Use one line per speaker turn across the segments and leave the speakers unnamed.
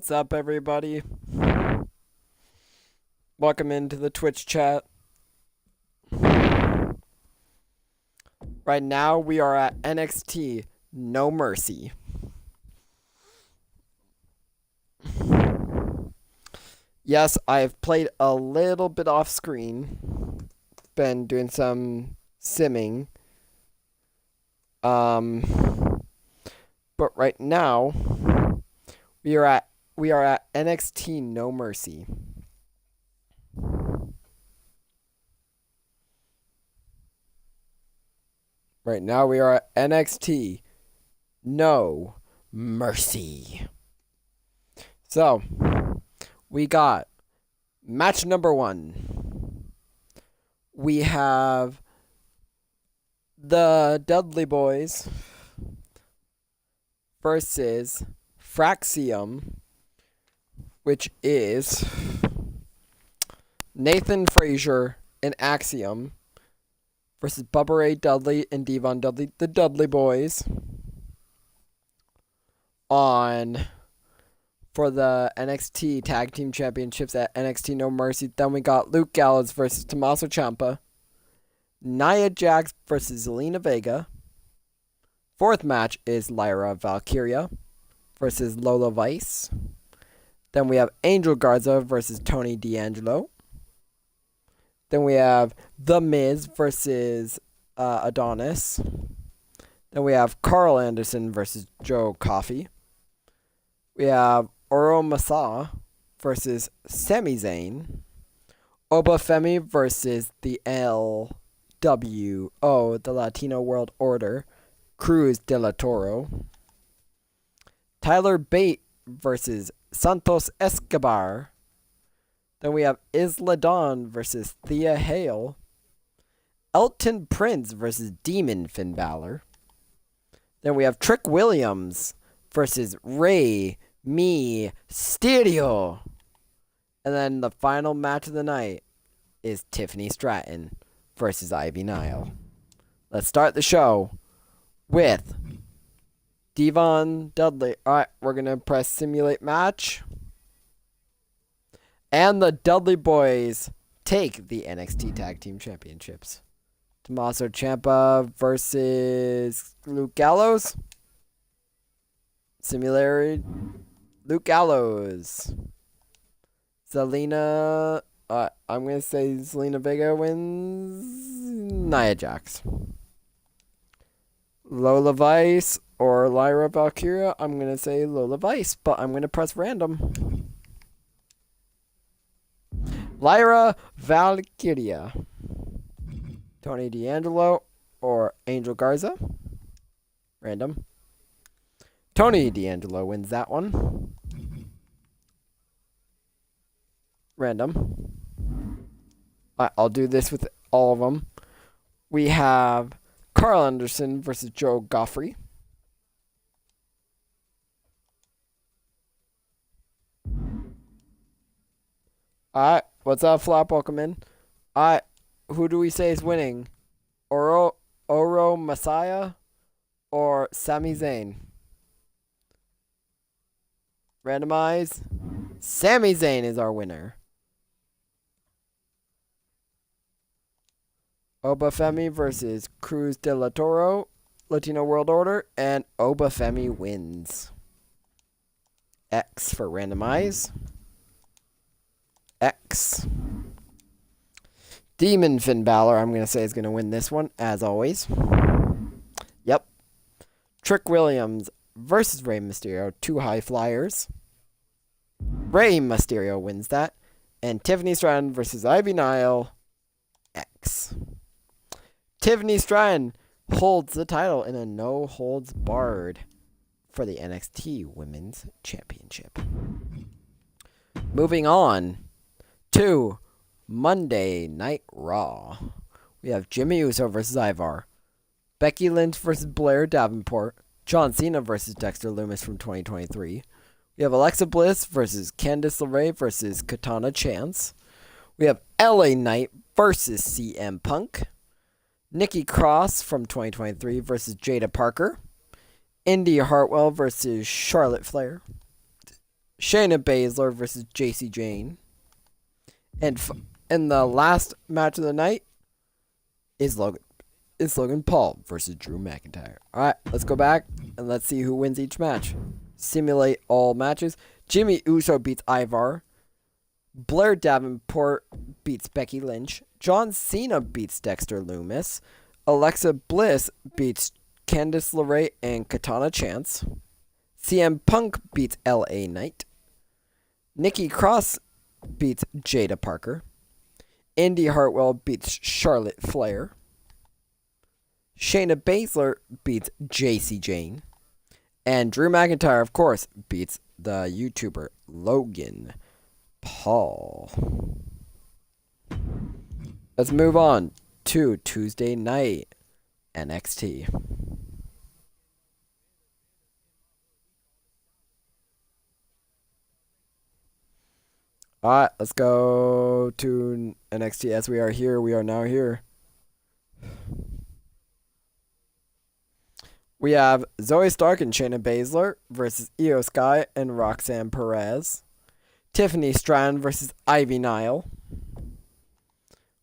What's up, everybody? Welcome into the Twitch chat. Right now, we are at NXT No Mercy. Yes, I've played a little bit off screen. Been doing some simming. But right now, we are at NXT No Mercy. Right now we are at NXT No Mercy. So, we got match number 1. We have the Dudley Boys versus Fraxium, which is Nathan Frazier and Axiom versus Bubba Ray Dudley and Devon Dudley, the Dudley Boys, for the NXT Tag Team Championships at NXT No Mercy. Then we got Luke Gallows versus Tommaso Ciampa, Nia Jax versus Zelina Vega. Fourth match is Lyra Valkyria versus Lola Vice. Then we have Angel Garza versus Tony D'Angelo. Then we have The Miz versus Adonis. Then we have Carl Anderson versus Joe Coffey. We have Oro Masa versus Sami Zayn. Obafemi versus the LWO, the Latino World Order, Cruz de la Toro. Tyler Bate versus Santos Escobar. Then we have Isla Dawn versus Thea Hale. Elton Prince versus Demon Finn Balor. Then we have Trick Williams versus Rey Mysterio. And then the final match of the night is Tiffany Stratton versus Ivy Nile. Let's start the show with Devon Dudley. Alright, we're going to press simulate match. And the Dudley Boys take the NXT Tag Team Championships. Tommaso Ciampa versus Luke Gallows. Similarity. Luke Gallows. Zelina. I'm going to say Zelina Vega wins. Nia Jax. Lola Vice or Lyra Valkyria. I'm going to say Lola Vice, but I'm going to press random. Lyra Valkyria. Tony D'Angelo or Angel Garza. Random. Tony D'Angelo wins that one. Random. I'll do this with all of them. We have Carl Anderson versus Joe Goffrey. Alright, what's up, Flop? Welcome in. Alright, who do we say is winning? Oro Messiah or Sami Zayn? Randomize. Sami Zayn is our winner. Obafemi versus Cruz de la Toro, Latino World Order, and Obafemi wins. X for randomize. X. Demon Finn Balor, I'm going to say, is going to win this one, as always. Yep. Trick Williams versus Rey Mysterio, 2 high flyers. Rey Mysterio wins that. And Tiffany Stratton versus Ivy Nile, X. Tiffany Stratton holds the title in a no-holds-barred for the NXT Women's Championship. Moving on to Monday Night Raw. We have Jimmy Uso versus Ivar. Becky Lynch versus Blair Davenport. John Cena versus Dexter Lumis from 2023. We have Alexa Bliss versus Candice LeRae versus Katana Chance. We have LA Knight versus CM Punk. Nikki Cross from 2023 versus Jada Parker. Indy Hartwell versus Charlotte Flair. Shayna Baszler versus JC Jane. And the last match of the night is Logan Paul versus Drew McIntyre. All right, let's go back and let's see who wins each match. Simulate all matches. Jimmy Uso beats Ivar. Blair Davenport beats Becky Lynch. John Cena beats Dexter Lumis. Alexa Bliss beats Candice LeRae and Katana Chance. CM Punk beats LA Knight. Nikki Cross beats Jada Parker. Indy Hartwell beats Charlotte Flair. Shayna Baszler beats JC Jane. And Drew McIntyre, of course, beats the YouTuber Logan Paul. Let's move on to Tuesday night NXT. Alright, let's go to NXT as we are here. We are now here. We have Zoe Stark and Shayna Baszler versus Io Sky and Roxanne Perez. Tiffany Stratton versus Ivy Nile.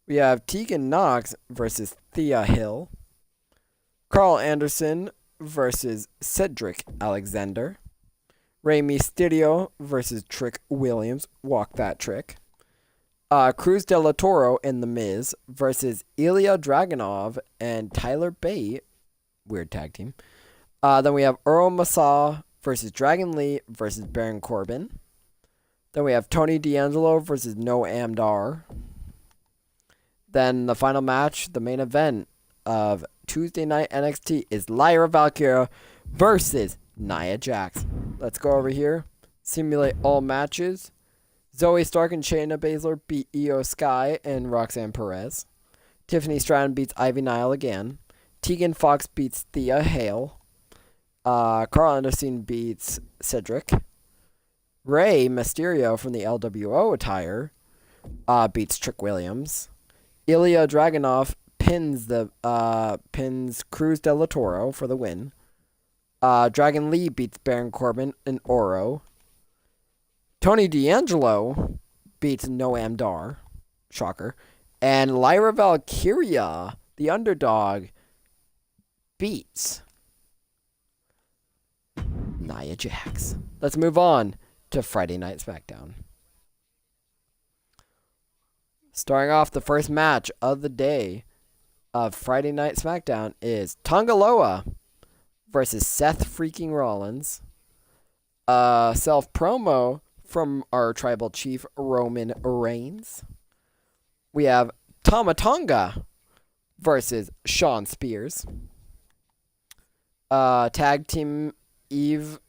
We have Tegan Knox versus Thea Hill. Carl Anderson versus Cedric Alexander. Rey Mysterio versus Trick Williams. Walk that trick. Cruz de la Toro and The Miz versus Ilya Dragunov and Tyler Bate. Weird tag team. Then we have Earl Massa versus Dragon Lee versus Baron Corbin. Then we have Tony D'Angelo versus Noam Dar. Then the final match, the main event of Tuesday night NXT is Lyra Valkyria versus Nia Jax. Let's go over here. Simulate all matches. Zoe Stark and Shayna Baszler beat Io Sky and Roxanne Perez. Tiffany Stratton beats Ivy Nile again. Tegan Fox beats Thea Hale. Carl Anderson beats Cedric. Rey Mysterio from the LWO attire beats Trick Williams. Ilya Dragunov pins Cruz de la Toro for the win. Dragon Lee beats Baron Corbin and Oro. Tony D'Angelo beats Noam Dar. Shocker. And Lyra Valkyria, the underdog, beats Nia Jax. Let's move on to Friday Night SmackDown. Starting off the first match of the day of Friday Night SmackDown is Tonga Loa versus Seth freaking Rollins. Self-promo from our tribal chief, Roman Reigns. We have Tama Tonga versus Shawn Spears. Tag team Eve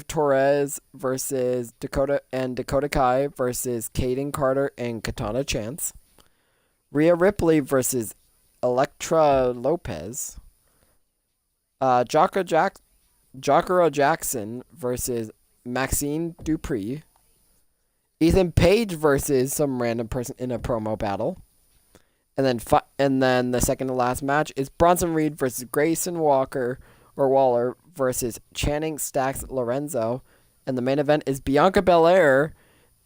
Torres versus Dakota Kai versus Kaden Carter and Katana Chance. Rhea Ripley versus Elektra Lopez. Jacaro Jackson versus Maxine Dupree. Ethan Page versus some random person in a promo battle. And then the second to last match is Bronson Reed versus Grayson Waller versus Channing Stacks Lorenzo. And the main event is Bianca Belair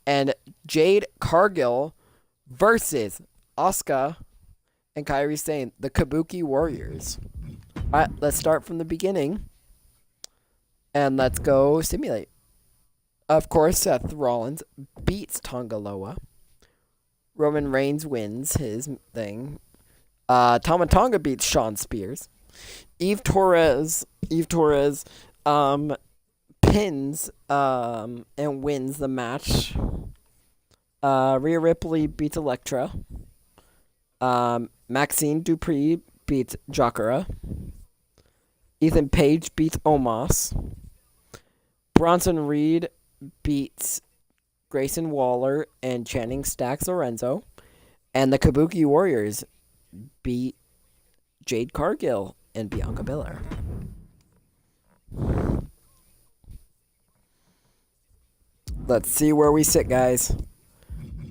and Jade Cargill versus Asuka and Kairi Sane, the Kabuki Warriors. Alright, let's start from the beginning. And let's go simulate. Of course, Seth Rollins beats Tonga Loa. Roman Reigns wins his thing. Tama Tonga beats Shawn Spears. Eve Torres pins and wins the match. Rhea Ripley beats Elektra. Maxine Dupree beats Jacare. Ethan Page beats Omos. Bronson Reed beats Grayson Waller and Channing Stacks Lorenzo. And the Kabuki Warriors beat Jade Cargill and Bianca Belair. Let's see where we sit, guys.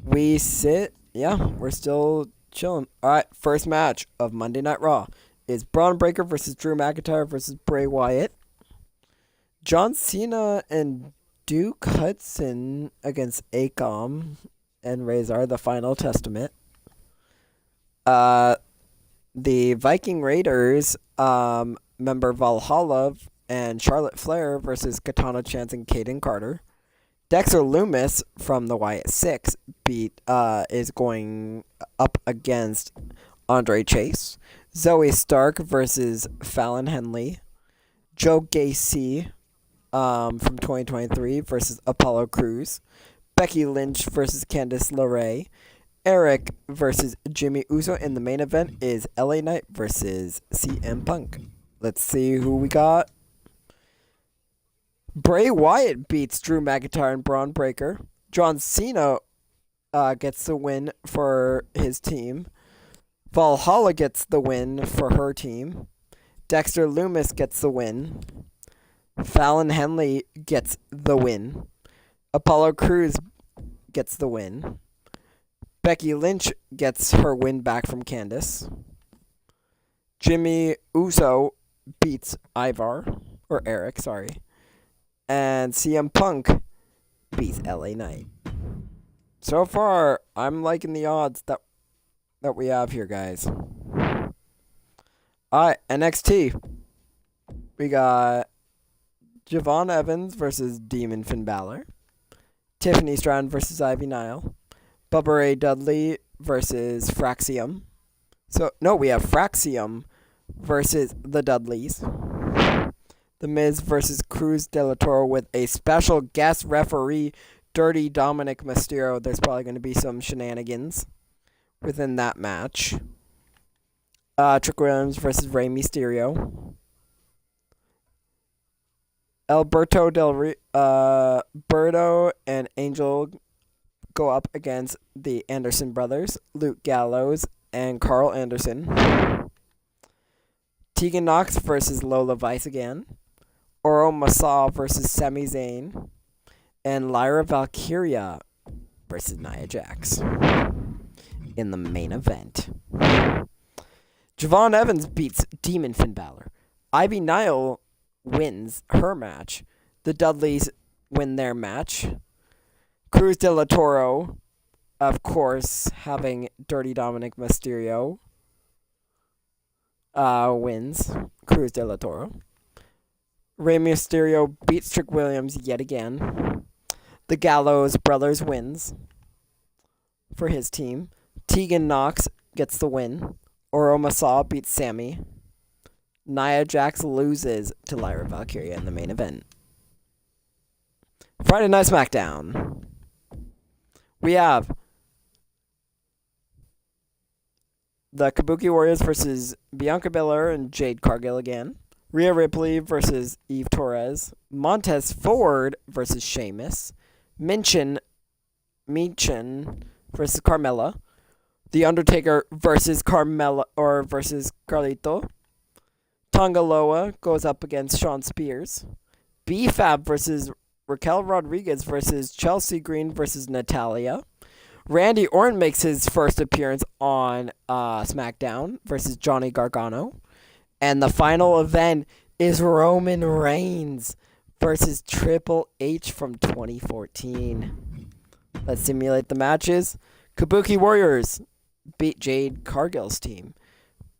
We're still chilling. Alright, first match of Monday Night Raw is Braun Breaker versus Drew McIntyre versus Bray Wyatt. John Cena and Duke Hudson against Acom and Razor, the final testament. The Viking Raiders, member Valhalla and Charlotte Flair versus Katana Chance and Caden Carter. Dexter Loomis from the Wyatt Six is going up against Andre Chase. Zoe Stark versus Fallon Henley. Joe Gacy from 2023 versus Apollo Crews. Becky Lynch versus Candice LeRae. Eric versus Jimmy Uso. In the main event is LA Knight versus CM Punk. Let's see who we got. Bray Wyatt beats Drew McIntyre and Braun Breaker. John Cena gets the win for his team. Valhalla gets the win for her team. Dexter Loomis gets the win. Fallon Henley gets the win. Apollo Crews gets the win. Becky Lynch gets her win back from Candice. Jimmy Uso beats Eric, sorry. And CM Punk beats LA Knight. So far, I'm liking the odds that we have here, guys. Alright, NXT. We got Javon Evans versus Demon Finn Balor. Tiffany Stratton versus Ivy Nile. Bubba Ray Dudley versus Fraxium. We have Fraxium versus the Dudleys. The Miz versus Cruz de la Toro with a special guest referee, Dirty Dominic Mysterio. There's probably going to be some shenanigans within that match. Trick Williams versus Rey Mysterio. Berto and Angel go up against the Anderson brothers, Luke Gallows and Carl Anderson. Tegan Nox versus Lola Vice again. Oro Masa versus Sami Zayn. And Lyra Valkyria versus Nia Jax in the main event. Javon Evans beats Demon Finn Balor. Ivy Nile wins her match. The Dudleys win their match. Cruz de la Toro, of course, having Dirty Dominic Mysterio, wins. Cruz de la Toro. Rey Mysterio beats Trick Williams yet again. The Gallows Brothers wins for his team. Tegan Nox gets the win. Oro Masa beats Sammy. Nia Jax loses to Lyra Valkyria in the main event. Friday Night SmackDown. We have the Kabuki Warriors versus Bianca Belair and Jade Cargill again. Rhea Ripley versus Eve Torres. Montez Ford versus Sheamus. Michin versus Carmella. The Undertaker versus versus Carlito. Tongaloa goes up against Shawn Spears. B-Fab versus Raquel Rodriguez versus Chelsea Green versus Natalia. Randy Orton makes his first appearance on SmackDown versus Johnny Gargano. And the final event is Roman Reigns versus Triple H from 2014. Let's simulate the matches. Kabuki Warriors beat Jade Cargill's team.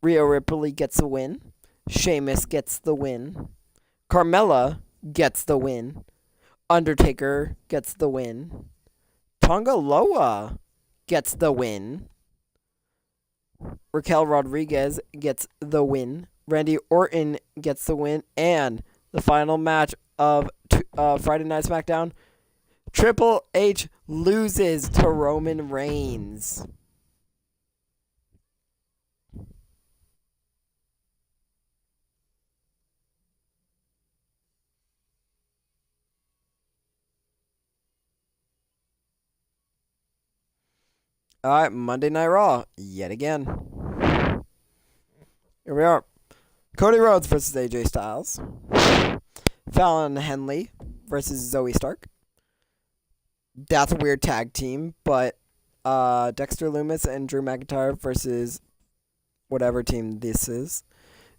Rhea Ripley gets the win. Sheamus gets the win. Carmella gets the win. Undertaker gets the win. Tonga Loa gets the win. Raquel Rodriguez gets the win. Randy Orton gets the win. And the final match of Friday Night SmackDown, Triple H loses to Roman Reigns. All right, Monday Night Raw, yet again. Here we are. Cody Rhodes versus AJ Styles. Fallon Henley versus Zoe Stark. That's a weird tag team, but Dexter Loomis and Drew McIntyre versus whatever team this is.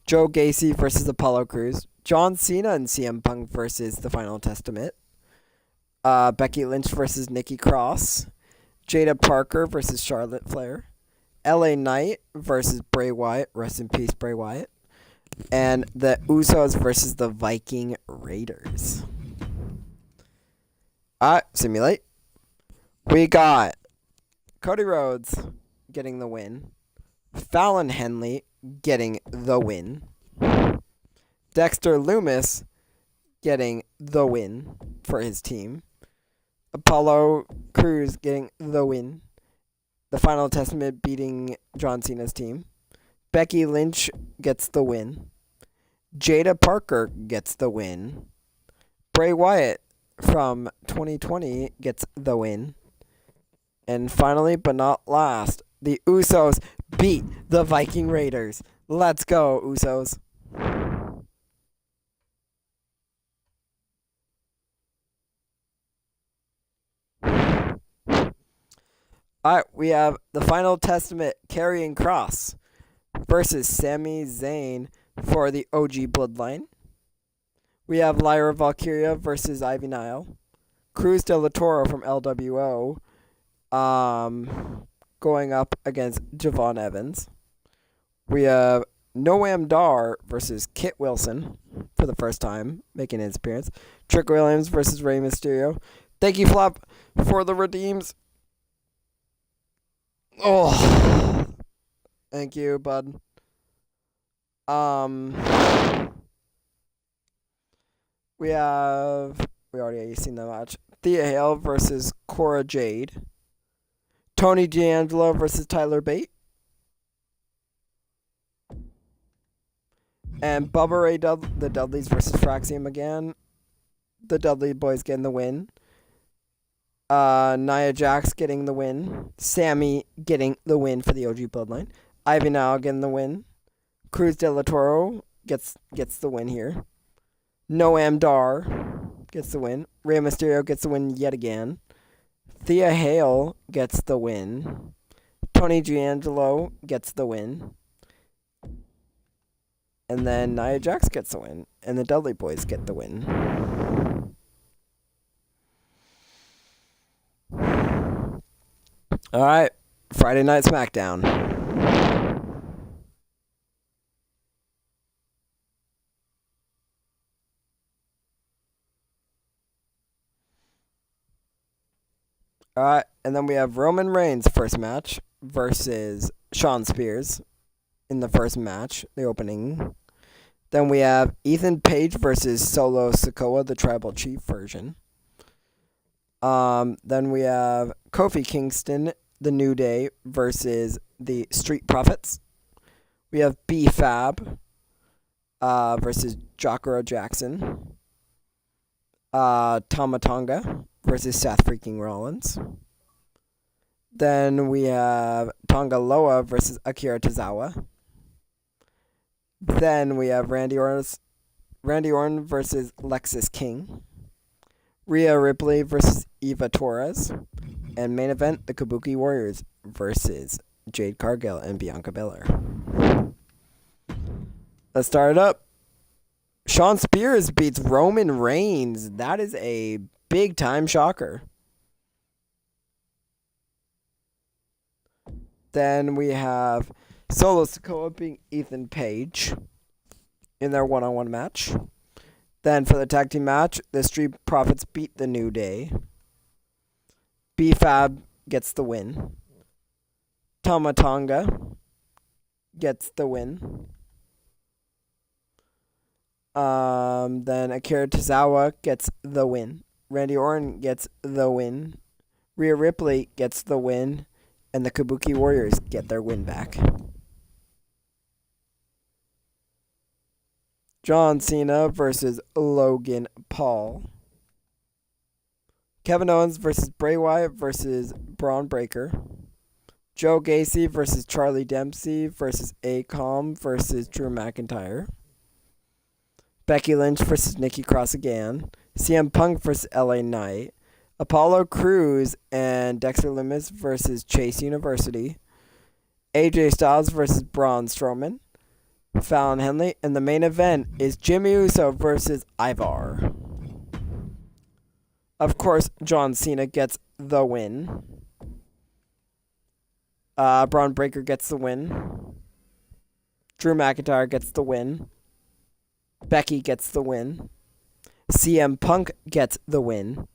Joe Gacy versus Apollo Crews. John Cena and CM Punk versus The Final Testament. Becky Lynch versus Nikki Cross. Jada Parker versus Charlotte Flair. LA Knight versus Bray Wyatt. Rest in peace, Bray Wyatt. And the Usos versus the Viking Raiders. Simulate. We got Cody Rhodes getting the win. Fallon Henley getting the win. Dexter Lumis getting the win for his team. Apollo Crews getting the win. The Final Testament beating John Cena's team. Becky Lynch gets the win. Jada Parker gets the win. Bray Wyatt from 2020 gets the win. And finally, but not last, the Usos beat the Viking Raiders. Let's go, Usos. Alright, we have the Final Testament Karrion Kross versus Sami Zayn for the OG Bloodline. We have Lyra Valkyria versus Ivy Nile. Cruz de la Toro from LWO going up against Javon Evans. We have Noam Dar versus Kit Wilson for the first time making his appearance. Trick Williams versus Rey Mysterio. Thank you, Flop, for the redeems. Oh, thank you, bud. We already seen the match. Thea Hale versus Cora Jade. Tony D'Angelo versus Tyler Bate. And Bubba Ray the Dudleys versus Fraxium again. The Dudley boys getting the win. Nia Jax getting the win. Sammy getting the win for the OG Bloodline. Ivy Nile getting the win. Cruz de la Toro gets the win here. Noam Dar gets the win. Rey Mysterio gets the win yet again. Thea Hale gets the win. Tony D'Angelo gets the win. And then Nia Jax gets the win. And the Dudley boys get the win. Alright, Friday Night SmackDown. Alright, and then we have Roman Reigns' first match versus Shawn Spears in the first match, the opening. Then we have Ethan Page versus Solo Sikoa, the Tribal Chief version. Then we have Kofi Kingston, the New Day, versus the Street Profits. We have B-Fab versus Jacaro Jackson. Tama Tonga versus Seth freaking Rollins. Then we have Tonga Loa versus Akira Tozawa. Then we have Randy Orton versus Lexis King. Rhea Ripley versus Eva Torres. And main event, the Kabuki Warriors versus Jade Cargill and Bianca Belair. Let's start it up. Shawn Spears beats Roman Reigns. That is a big time shocker. Then we have Solo Sikoa beating Ethan Page in their one-on-one match. Then for the tag team match, the Street Profits beat the New Day. B-Fab gets the win. Tama Tonga gets the win. Then Akira Tozawa gets the win. Randy Orton gets the win. Rhea Ripley gets the win. And the Kabuki Warriors get their win back. John Cena versus Logan Paul. Kevin Owens versus Bray Wyatt versus Braun Breaker. Joe Gacy versus Charlie Dempsey versus Akam versus Drew McIntyre. Becky Lynch versus Nikki Cross again. CM Punk versus LA Knight. Apollo Crews and Dexter Lumis versus Chase University. AJ Styles versus Braun Strowman. Fallon Henley. And the main event is Jimmy Uso versus Ivar. Of course, John Cena gets the win. Braun Breaker gets the win. Drew McIntyre gets the win. Becky gets the win. CM Punk gets the win.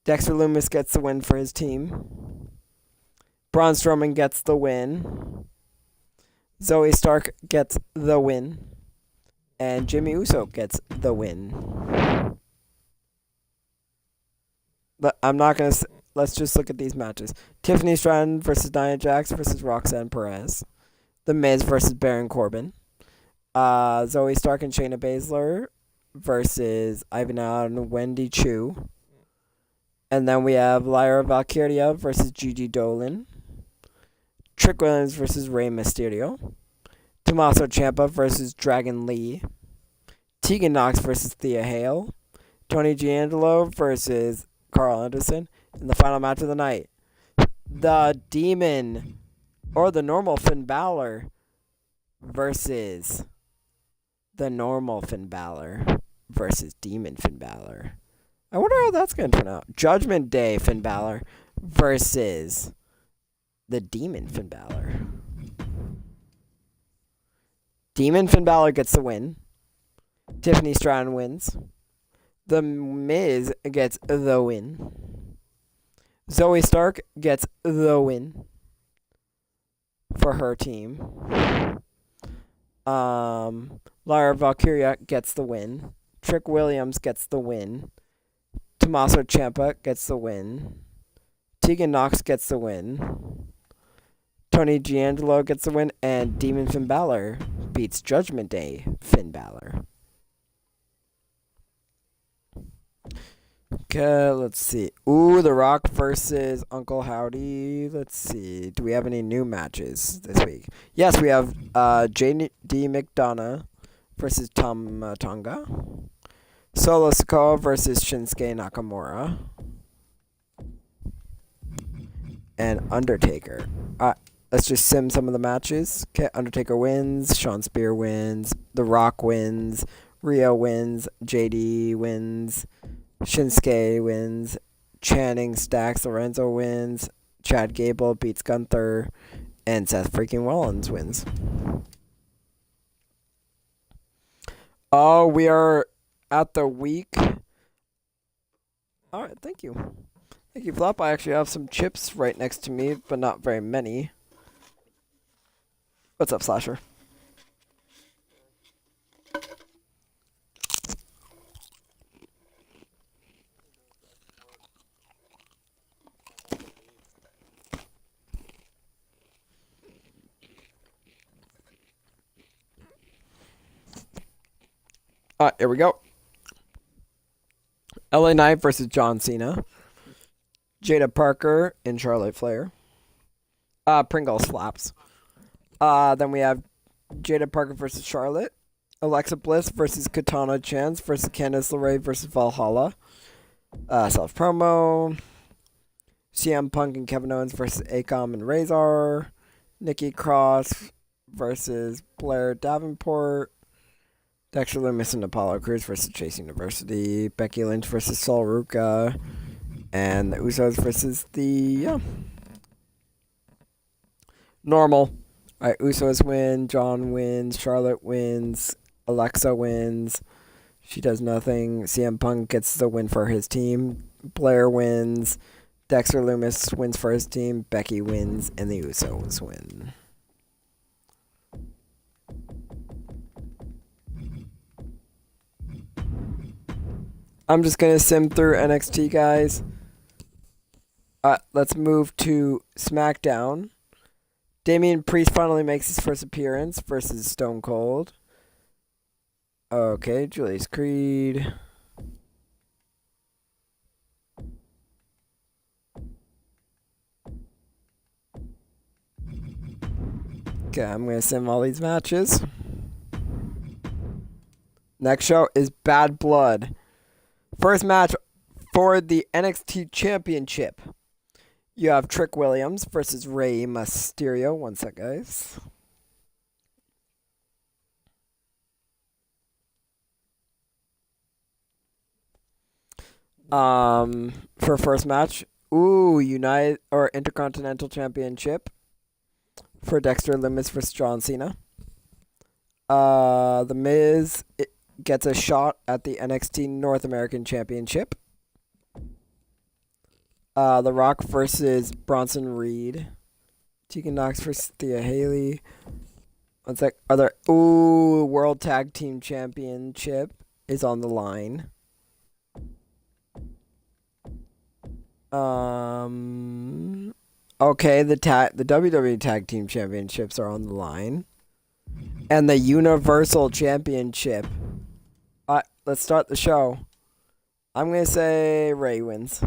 Dexter Lumis gets the win for his team. Braun Strowman gets the win. Zoe Stark gets the win. And Jimmy Uso gets the win. But I'm not going to... Let's just look at these matches. Tiffany Stratton versus Nia Jax versus Roxanne Perez. The Miz versus Baron Corbin. Zoe Stark and Shayna Baszler versus Ivana and Wendy Chu. And then we have Lyra Valkyria versus Gigi Dolan. Trick Williams versus Rey Mysterio. Tommaso Ciampa versus Dragon Lee. Tegan Nox versus Thea Hale. Tony D'Angelo versus Carl Anderson. And the final match of the night. The Demon, or the normal Finn Balor, versus the normal Finn Balor versus Demon Finn Balor. I wonder how that's going to turn out. Judgment Day Finn Balor versus the Demon Finn Balor. Demon Finn Balor gets the win. Tiffany Stratton wins. The Miz gets the win. Zoe Stark gets the win for her team. Lyra Valkyria gets the win. Trick Williams gets the win. Tommaso Ciampa gets the win. Tegan Nox gets the win. Tony D'Angelo gets the win. And Demon Finn Balor beats Judgment Day Finn Balor. Okay, let's see. Ooh, The Rock versus Uncle Howdy. Let's see. Do we have any new matches this week? Yes, we have J.D. McDonough versus Tom Tonga. Solo Sikoa versus Shinsuke Nakamura. And Undertaker. Let's just sim some of the matches. Okay, Undertaker wins. Sean Spear wins. The Rock wins. Rio wins. JD wins. Shinsuke wins. Channing Stacks Lorenzo wins. Chad Gable beats Gunther. And Seth freaking Rollins wins. Oh, we are at the week. Alright, thank you. Thank you, Flop. I actually have some chips right next to me, but not very many. What's up, Slasher? Here we go. LA Knight versus John Cena. Jada Parker and Charlotte Flair. Pringles slaps. Then we have Jada Parker versus Charlotte. Alexa Bliss versus Katana Chance versus Candice LeRae versus Valhalla. Self promo. CM Punk and Kevin Owens versus Akam and Razor. Nikki Cross versus Blair Davenport. Dexter Lumis and Apollo Crews versus Chase University. Becky Lynch versus Sol Ruka. And the Usos versus the normal. Alright, Usos win. John wins. Charlotte wins. Alexa wins. She does nothing. CM Punk gets the win for his team. Blair wins. Dexter Lumis wins for his team. Becky wins. And the Usos win. I'm just going to sim through NXT, guys. Let's move to SmackDown. Damian Priest finally makes his first appearance versus Stone Cold. Okay, Julius Creed. Okay, I'm going to sim all these matches. Next show is Bad Blood. First match for the NXT Championship. You have Trick Williams versus Rey Mysterio. One sec, guys. For first match, United or Intercontinental Championship for Dexter Lumis versus John Cena. The Miz gets a shot at the NXT North American Championship. The Rock versus Bronson Reed. Tegan Knox versus Thea Haley. One sec. World Tag Team Championship is on the line. Okay, the WWE Tag Team Championships are on the line. And the Universal Championship. Let's start the show. I'm going to say Ray wins.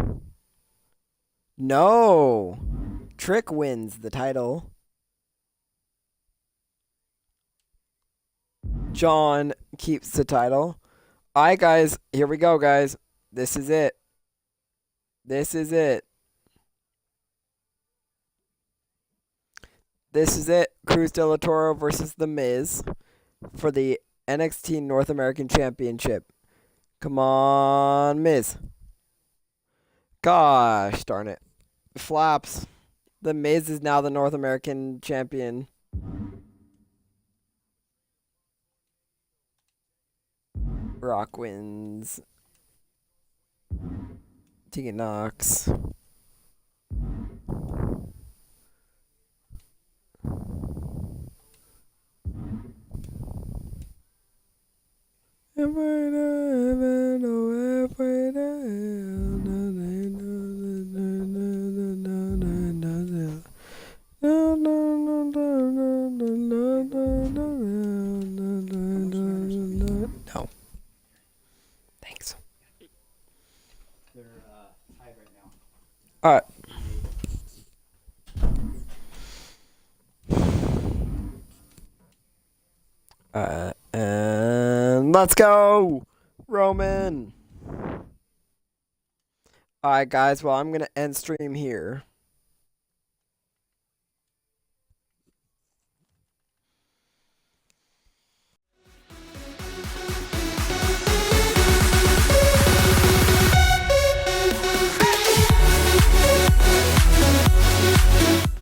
No! Trick wins the title. John keeps the title. Alright, guys. Here we go, guys. This is it. This is it. This is it. Cruz del Toro versus The Miz for the NXT North American Championship. Come on, Miz. Gosh darn it. Flaps. The Miz is now the North American champion. Rock wins. Tegan Knox. No. Thanks.
They're tied right now.
All right. And let's go, Roman. All right, guys. Well, I'm gonna end stream here.